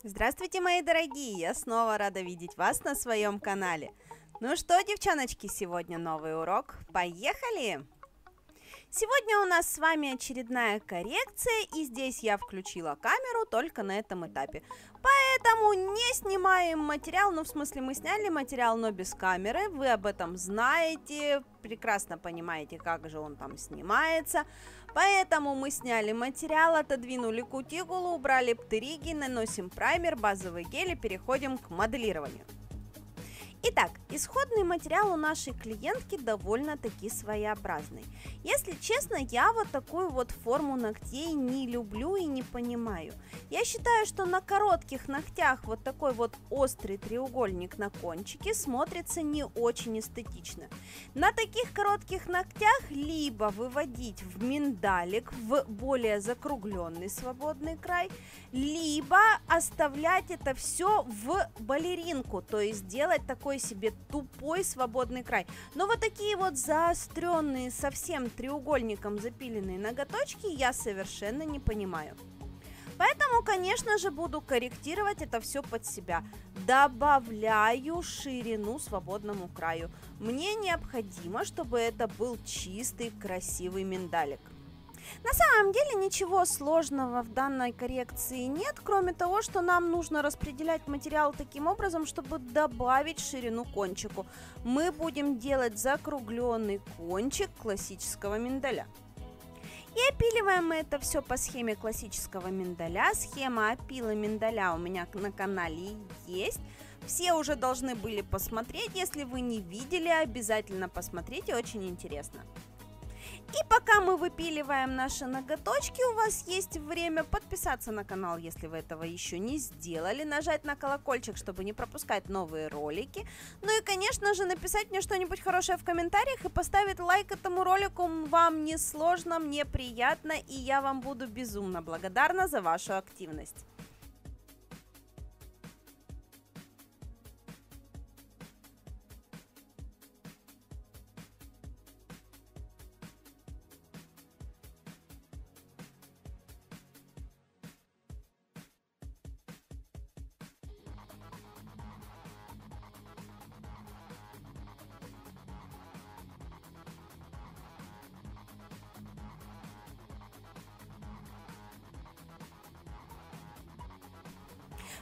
Здравствуйте, мои дорогие! Я снова рада видеть вас на своем канале. Ну что, девчоночки, сегодня новый урок. Поехали! Сегодня у нас с вами очередная коррекция, и здесь я включила камеру только на этом этапе. Поэтому не снимаем материал, ну в смысле мы сняли материал, но без камеры. Вы об этом знаете, прекрасно понимаете, как же он там снимается. Поэтому мы сняли материал, отодвинули кутикулу, убрали птериги, наносим праймер, базовый гель и переходим к моделированию. Итак, исходный материал у нашей клиентки довольно-таки своеобразный. Если честно, я вот такую вот форму ногтей не люблю и не понимаю. Я считаю, что на коротких ногтях вот такой вот острый треугольник на кончике смотрится не очень эстетично. На таких коротких ногтях либо выводить в миндалик, в более закругленный свободный край, либо оставлять это все в балеринку, то есть делать такой себе тупой свободный край. Но вот такие вот заостренные, совсем треугольником запиленные ноготочки я совершенно не понимаю. Поэтому, конечно же, буду корректировать это все под себя. Добавляю ширину свободному краю. Мне необходимо, чтобы это был чистый, красивый миндалик. На самом деле ничего сложного в данной коррекции нет, кроме того, что нам нужно распределять материал таким образом, чтобы добавить ширину кончику. Мы будем делать закругленный кончик классического миндаля. И опиливаем мы это все по схеме классического миндаля. Схема опила миндаля у меня на канале есть. Все уже должны были посмотреть. Если вы не видели, обязательно посмотрите, очень интересно. И пока мы выпиливаем наши ноготочки, у вас есть время подписаться на канал, если вы этого еще не сделали, нажать на колокольчик, чтобы не пропускать новые ролики, ну и, конечно же, написать мне что-нибудь хорошее в комментариях и поставить лайк этому ролику. Вам не сложно, мне приятно, и я вам буду безумно благодарна за вашу активность.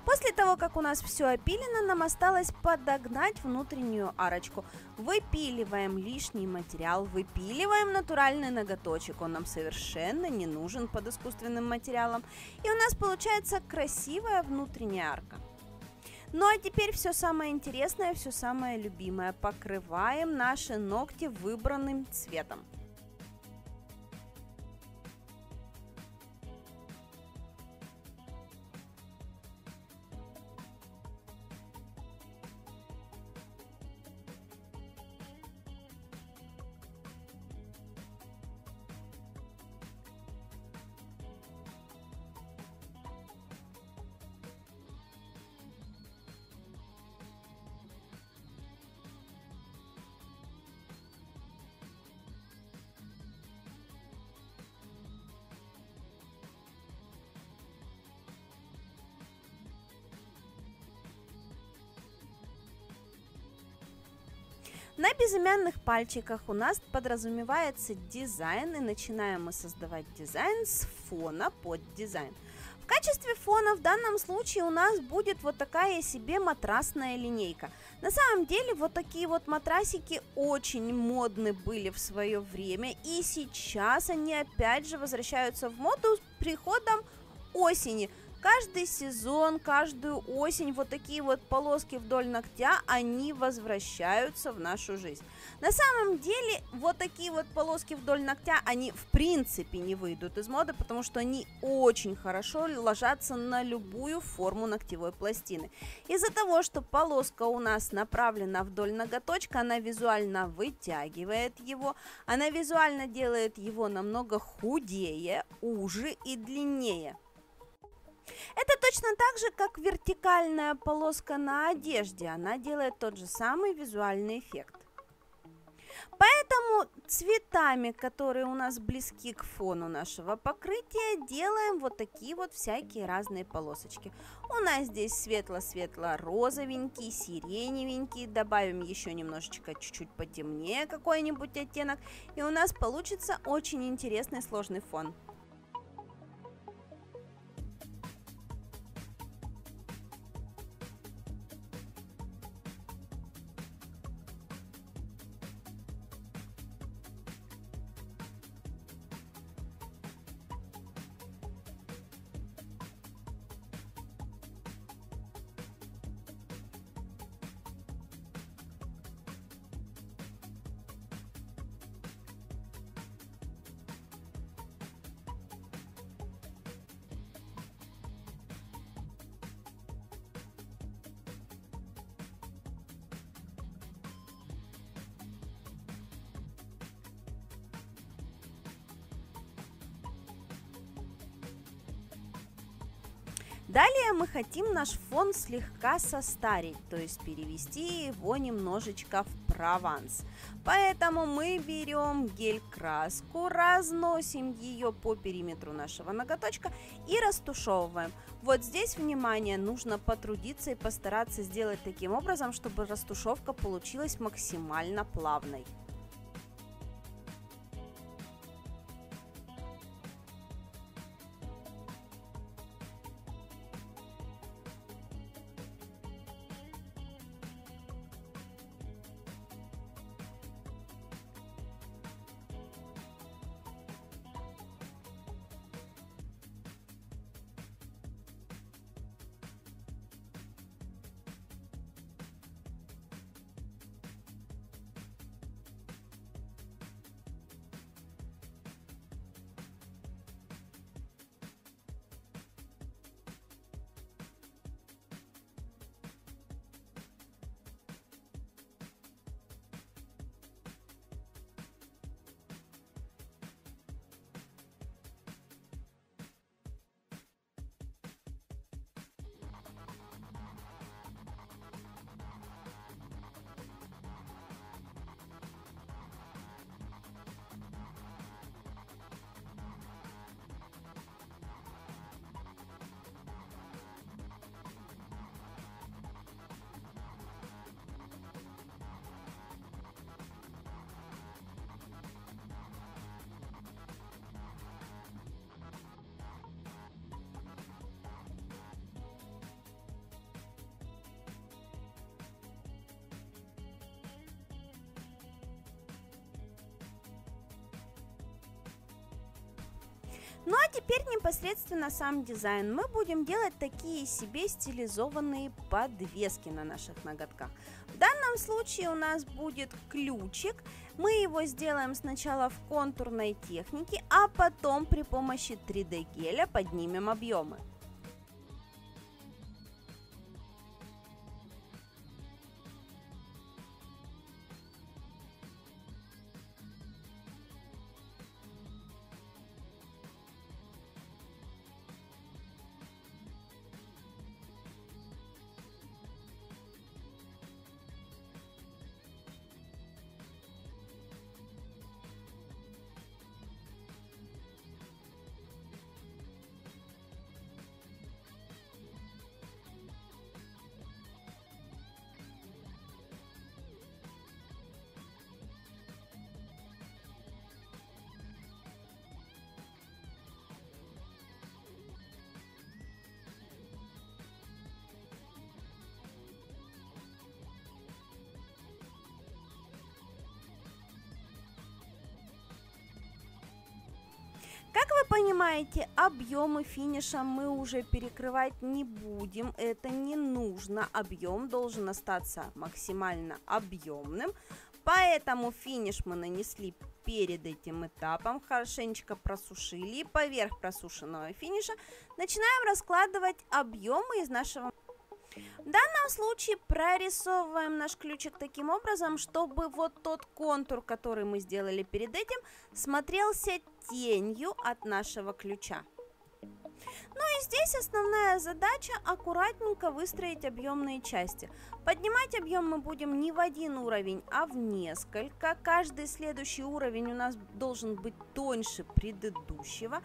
После того, как у нас все опилено, нам осталось подогнать внутреннюю арочку. Выпиливаем лишний материал, выпиливаем натуральный ноготочек, он нам совершенно не нужен под искусственным материалом. И у нас получается красивая внутренняя арка. Ну а теперь все самое интересное, все самое любимое. Покрываем наши ногти выбранным цветом. На безымянных пальчиках у нас подразумевается дизайн, и начинаем мы создавать дизайн с фона под дизайн. В качестве фона в данном случае у нас будет вот такая себе матрасная линейка. На самом деле вот такие вот матрасики очень модны были в свое время, и сейчас они опять же возвращаются в моду с приходом осени. Каждый сезон, каждую осень вот такие вот полоски вдоль ногтя, они возвращаются в нашу жизнь. На самом деле вот такие вот полоски вдоль ногтя, они в принципе не выйдут из моды, потому что они очень хорошо ложатся на любую форму ногтевой пластины. Из-за того, что полоска у нас направлена вдоль ноготочка, она визуально вытягивает его, она визуально делает его намного худее, уже и длиннее. Это точно так же, как вертикальная полоска на одежде. Она делает тот же самый визуальный эффект. Поэтому цветами, которые у нас близки к фону нашего покрытия, делаем вот такие вот всякие разные полосочки. У нас здесь светло-светло-розовенький, сиреневенький, добавим еще немножечко чуть-чуть потемнее какой-нибудь оттенок, и у нас получится очень интересный сложный фон. Далее мы хотим наш фон слегка состарить, то есть перевести его немножечко в прованс. Поэтому мы берем гель-краску, разносим ее по периметру нашего ноготочка и растушевываем. Вот здесь, внимание, нужно потрудиться и постараться сделать таким образом, чтобы растушевка получилась максимально плавной. Ну а теперь непосредственно сам дизайн. Мы будем делать такие себе стилизованные подвески на наших ноготках. В данном случае у нас будет ключик. Мы его сделаем сначала в контурной технике, а потом при помощи 3D геля поднимем объемы. Как вы понимаете, объемы финиша мы уже перекрывать не будем, это не нужно, объем должен остаться максимально объемным, поэтому финиш мы нанесли перед этим этапом, хорошенечко просушили, и поверх просушенного финиша начинаем раскладывать объемы из нашего. В данном случае прорисовываем наш ключик таким образом, чтобы вот тот контур, который мы сделали перед этим, смотрелся тенью от нашего ключа. Ну и здесь основная задача аккуратненько выстроить объемные части. Поднимать объем мы будем не в один уровень, а в несколько. Каждый следующий уровень у нас должен быть тоньше предыдущего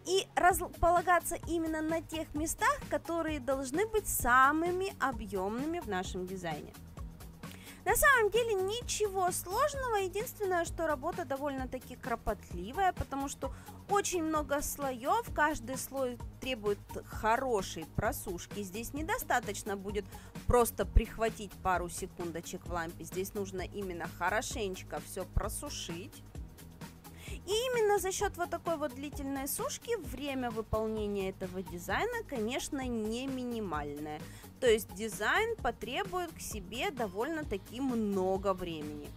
и располагаться именно на тех местах, которые должны быть самыми объемными в нашем дизайне. На самом деле ничего сложного, единственное, что работа довольно-таки кропотливая, потому что очень много слоев, каждый слой требует хорошей просушки. Здесь недостаточно будет просто прихватить пару секундочек в лампе, здесь нужно именно хорошенечко все просушить. И именно за счет вот такой вот длительной сушки время выполнения этого дизайна, конечно, не минимальное. То есть дизайн потребует к себе довольно-таки много времени.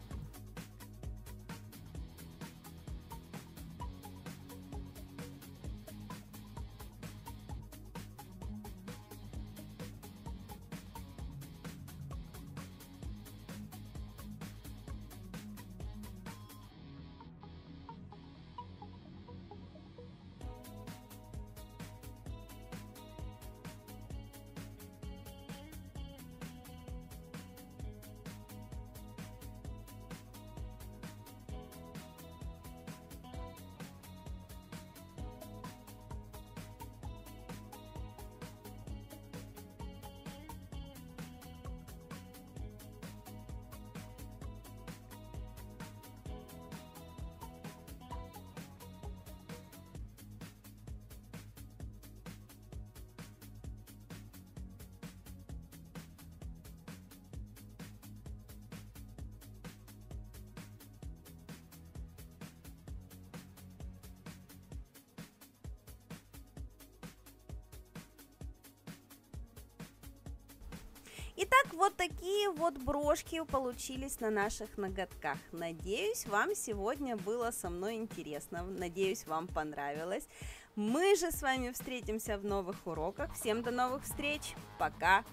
Итак, вот такие вот брошки получились на наших ноготках. Надеюсь, вам сегодня было со мной интересно. Надеюсь, вам понравилось. Мы же с вами встретимся в новых уроках. Всем до новых встреч. Пока!